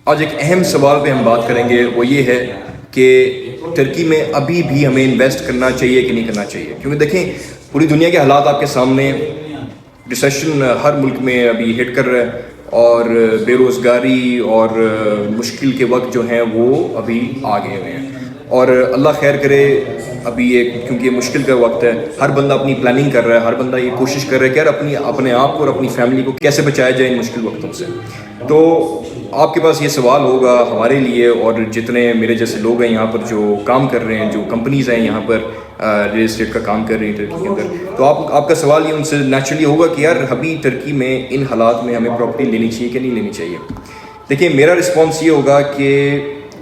آج ایک اہم سوال پہ ہم بات کریں گے، وہ یہ ہے کہ ترکی میں ابھی بھی ہمیں انویسٹ کرنا چاہیے کہ نہیں کرنا چاہیے. کیونکہ دیکھیں پوری دنیا کے حالات آپ کے سامنے، ریسیشن ہر ملک میں ابھی ہٹ کر رہا ہے، اور بے روزگاری اور مشکل کے وقت جو ہیں وہ ابھی آ گئے ہوئے ہیں. اور اللہ خیر کرے، ابھی یہ کیونکہ یہ مشکل کا وقت ہے، ہر بندہ اپنی پلاننگ کر رہا ہے، ہر بندہ یہ کوشش کر رہا ہے کہ یار اپنے آپ کو اور اپنی فیملی کو کیسے بچایا جائے ان مشکل وقتوں سے. تو آپ کے پاس یہ سوال ہوگا ہمارے لیے اور جتنے میرے جیسے لوگ ہیں یہاں پر جو کام کر رہے ہیں، جو کمپنیز ہیں یہاں پر ریل اسٹیٹ کا کام کر رہی ہیں ترکی کے اندر، تو آپ کا سوال یہ ان سے نیچرلی ہوگا کہ یار ابھی ترکی میں ان حالات میں ہمیں پراپرٹی لینی چاہیے کہ نہیں لینی چاہیے. دیکھیں میرا رسپانس یہ ہوگا کہ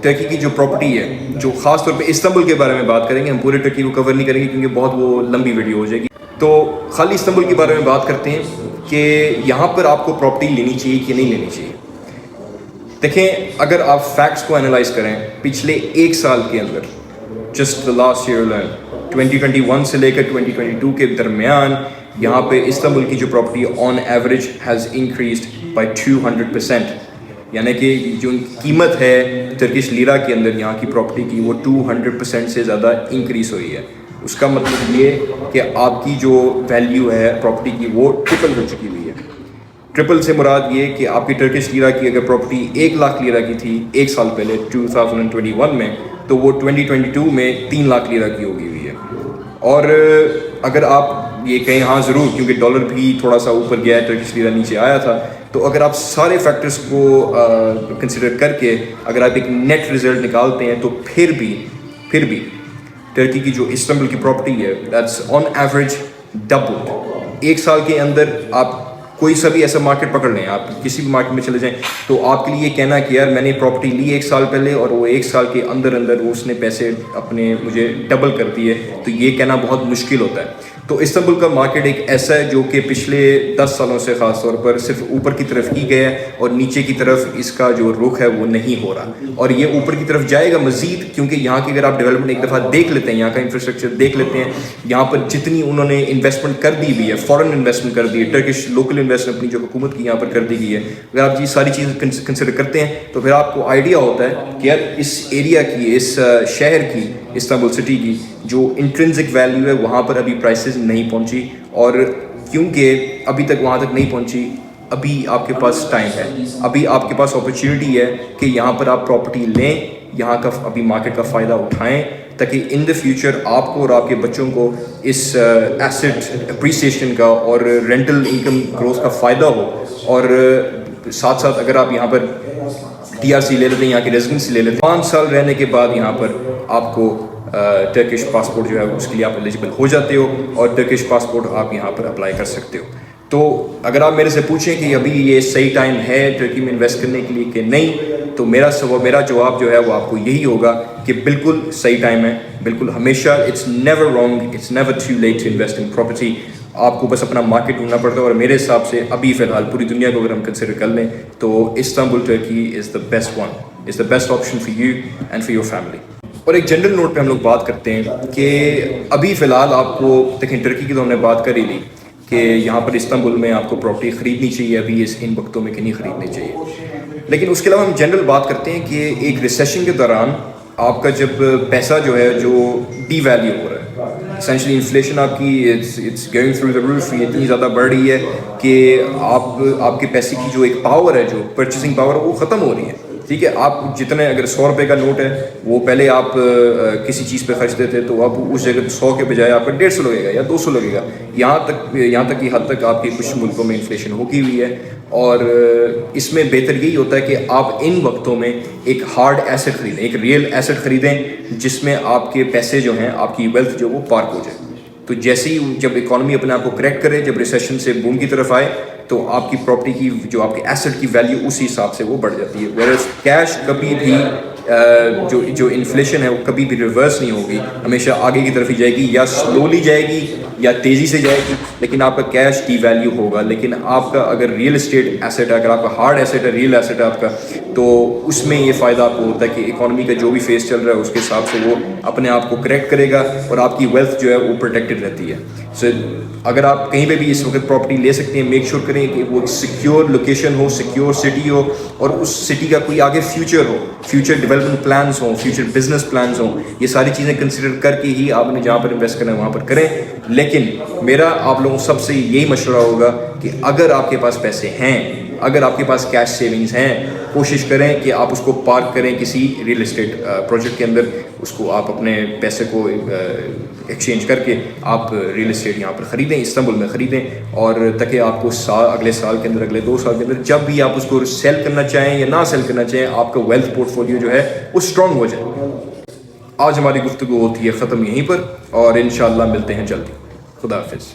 ترکی کی جو پراپرٹی ہے، جو خاص طور پہ استنبول کے بارے میں بات کریں گے، ہم پورے ترکی کو کور نہیں کریں گے کیونکہ بہت وہ لمبی ویڈیو ہو جائے گی. تو خالی استنبول کے بارے میں بات کرتے ہیں کہ یہاں پر آپ کو پراپرٹی لینی چاہیے کہ نہیں لینی چاہیے. دیکھیں اگر آپ فیکٹس کو انالائز کریں، پچھلے ایک سال کے اندر، جسٹ دا لاسٹ ایئر 2021 سے لے کر 2022 کے درمیان، یہاں پہ استنبول کی جو property on average has increased by 200%. یعنی کہ جو قیمت ہے ترکش لیرہ کے اندر یہاں کی پراپرٹی کی، وہ 200% سے زیادہ انکریز ہوئی ہے. اس کا مطلب یہ کہ آپ کی جو ویلیو ہے پراپرٹی کی وہ ٹرپل ہو چکی ہوئی ہے. ٹرپل سے مراد یہ کہ آپ کی ٹرکش لیرہ کی اگر پراپرٹی 1 لاکھ لیرہ کی تھی ایک سال پہلے 2021 میں، تو وہ 2022 میں 3 لاکھ لیرہ کی ہوگی ہوئی ہے. اور اگر آپ یہ کہیں ہاں ضرور، کیونکہ ڈالر بھی تھوڑا سا اوپر گیا ہے، ٹرکش لیرہ نیچے آیا تھا، تو اگر آپ سارے فیکٹرز کو کنسیڈر کر کے اگر آپ ایک نیٹ رزلٹ نکالتے ہیں تو پھر بھی ترکی کی جو استنبول کی پراپرٹی ہے دیٹس آن ایوریج ڈبلڈ. ایک سال کے اندر آپ کوئی سا بھی ایسا مارکیٹ پکڑ لیں، آپ کسی بھی مارکیٹ میں چلے جائیں، تو آپ کے لیے یہ کہنا کہ یار میں نے پراپرٹی لی ایک سال پہلے اور وہ ایک سال کے اندر وہ اس نے پیسے اپنے مجھے ڈبل کر دیے، تو یہ کہنا بہت مشکل ہوتا ہے. تو استنبول کا مارکیٹ ایک ایسا ہے جو کہ پچھلے 10 سالوں سے خاص طور پر صرف اوپر کی طرف ہی گیا ہے اور نیچے کی طرف اس کا جو رخ ہے وہ نہیں ہو رہا، اور یہ اوپر کی طرف جائے گا مزید. کیونکہ یہاں کی اگر آپ ڈیولپمنٹ ایک دفعہ دیکھ لیتے ہیں، یہاں کا انفراسٹرکچر دیکھ لیتے ہیں، یہاں پر جتنی انہوں نے انویسٹمنٹ کر دی بھی ہے، فورن انویسٹمنٹ کر دی ہے، ٹرکش لوکل انویسٹمنٹ اپنی جو حکومت کی یہاں پر کر دی گئی ہے، اگر آپ یہ ساری چیزیں کنسیڈر کرتے ہیں تو پھر آپ کو آئیڈیا ہوتا ہے کہ یار اس ایریا کی، اس شہر کی، استنبول سٹی کی جو انٹرنسک ویلیو ہے وہاں پر ابھی پرائسز نہیں پہنچی. اور کیونکہ ابھی تک وہاں تک نہیں پہنچی، ابھی آپ کے پاس ٹائم ہے، ابھی آپ کے پاس اپرچونیٹی ہے کہ یہاں پر آپ پراپرٹی لیں، یہاں کا ابھی مارکیٹ کا فائدہ اٹھائیں، تاکہ ان دا فیوچر آپ کو اور آپ کے بچوں کو اس ایسٹ اپریسیشن کا اور رینٹل انکم گروتھ کا فائدہ ہو. اور ساتھ ساتھ اگر آپ یہاں پر TRC لے لیتے ہیں، یہاں کی ریزیڈنسی لے لیتے ہیں، 5 سال رہنے کے بعد یہاں پر آپ کو ٹرکش پاسپورٹ جو ہے اس کے لیے آپ ایلیجیبل ہو جاتے ہو، اور ٹرکش پاسپورٹ آپ یہاں پر اپلائی کر سکتے ہو. تو اگر آپ میرے سے پوچھیں کہ ابھی یہ صحیح ٹائم ہے ٹرکی میں انویسٹ کرنے کے لیے کہ نہیں، تو میرا جواب جو ہے وہ آپ کو یہی ہوگا کہ بالکل صحیح ٹائم ہے. بالکل ہمیشہ it's never wrong, it's never too late to invest in property. آپ کو بس اپنا مارکیٹ ڈھونڈنا پڑتا ہے، اور میرے حساب سے ابھی فی الحال پوری دنیا کو اگر ہم کنسیڈر کر لیں تو Istanbul Turkey is the best one, is the best option for you and for your family. اور ایک جنرل نوٹ پہ ہم لوگ بات کرتے ہیں کہ ابھی فی الحال آپ کو دیکھیں ٹرکی کی تو ہم نے بات کر ہی لی کہ یہاں پر استنبول میں آپ کو پراپرٹی خریدنی چاہیے ابھی ان وقتوں میں کہ نہیں خریدنی چاہیے. لیکن اس کے علاوہ ہم جنرل بات کرتے ہیں کہ ایک ریسیشن کے دوران آپ کا جب پیسہ جو ہے جو ڈی ویلیو ہو رہا ہے، اسینشلی انفلیشن آپ کی اٹس گوئنگ تھرو دا روف، یہ اتنی زیادہ بڑھ رہی ہے کہ آپ کے پیسے کی جو ایک پاور ہے، جو پرچیزنگ پاور ہے، وہ ختم ہو رہی ہے. ٹھیک ہے، آپ جتنے اگر 100 روپے کا نوٹ ہے وہ پہلے آپ کسی چیز پہ خرچتے تھے تو اب اس جگہ 100 کے بجائے آپ کا 150 لگے گا یا 200 لگے گا. یہاں تک کی حد تک آپ کی کچھ ملکوں میں انفلیشن ہو گئی ہوئی ہے. اور اس میں بہتر یہی ہوتا ہے کہ آپ ان وقتوں میں ایک ہارڈ ایسٹ خریدیں، ایک ریئل ایسٹ خریدیں جس میں آپ کے پیسے جو ہیں، آپ کی ویلتھ جو وہ پارک ہو جائے. تو جیسے ہی جب اکانومی اپنے آپ کو کریکٹ کرے، جب ریسیشن سے بوم کی طرف آئے، تو آپ کی پراپرٹی کی جو آپ کے ایسٹ کی ویلیو اسی حساب سے وہ بڑھ جاتی ہے. ویئرز کیش کبھی بھی جو انفلیشن ہے وہ کبھی بھی ریورس نہیں ہوگی، ہمیشہ آگے کی طرف ہی جائے گی، یا سلولی جائے گی یا تیزی سے جائے گی، لیکن آپ کا کیش ڈی ویلیو ہوگا. لیکن آپ کا اگر ریئل اسٹیٹ ایسٹ ہے، اگر آپ کا ہارڈ ایسٹ ہے، ریئل ایسٹ ہے آپ کا، تو اس میں یہ فائدہ آپ کو ہوتا ہے کہ اکانومی کا جو بھی فیس چل رہا ہے اس کے حساب سے وہ اپنے آپ کو کریکٹ کرے گا اور آپ کی ویلتھ جو ہے وہ پروٹیکٹڈ رہتی ہے. سو اگر آپ کہیں پہ بھی اس وقت پراپرٹی لے سکتے ہیں، میک شیور کریں کہ وہ سیکیور لوکیشن ہو، سیکیور سٹی ہو، اور اس سٹی کا کوئی آگے فیوچر ہو، فیوچر ڈیولپمنٹ پلانس ہوں، فیوچر بزنس پلانس ہوں. یہ ساری چیزیں کنسیڈر کر کے ہی آپ نے جہاں پر انویسٹ کرنا ہے وہاں پر کریں. لیکن میرا آپ لوگوں سب سے یہی مشورہ ہوگا کہ اگر آپ کے پاس پیسے ہیں، اگر آپ کے پاس کیش سیونگز ہیں، کوشش کریں کہ آپ اس کو پارک کریں کسی ریئل اسٹیٹ پروجیکٹ کے اندر. اس کو آپ اپنے پیسے کو ایکسچینج کر کے آپ ریئل اسٹیٹ یہاں پر خریدیں، استنبول میں خریدیں، اور تاکہ آپ کو اگلے سال کے اندر، اگلے 2 سال کے اندر جب بھی آپ اس کو سیل کرنا چاہیں یا نہ سیل کرنا چاہیں، آپ کا ویلتھ پورٹ فولیو جو ہے وہ اسٹرانگ ہو جائے. آج ہماری گفتگو ہوتی ہے ختم یہیں پر، اور انشاءاللہ ملتے ہیں جلدی. خدا حافظ.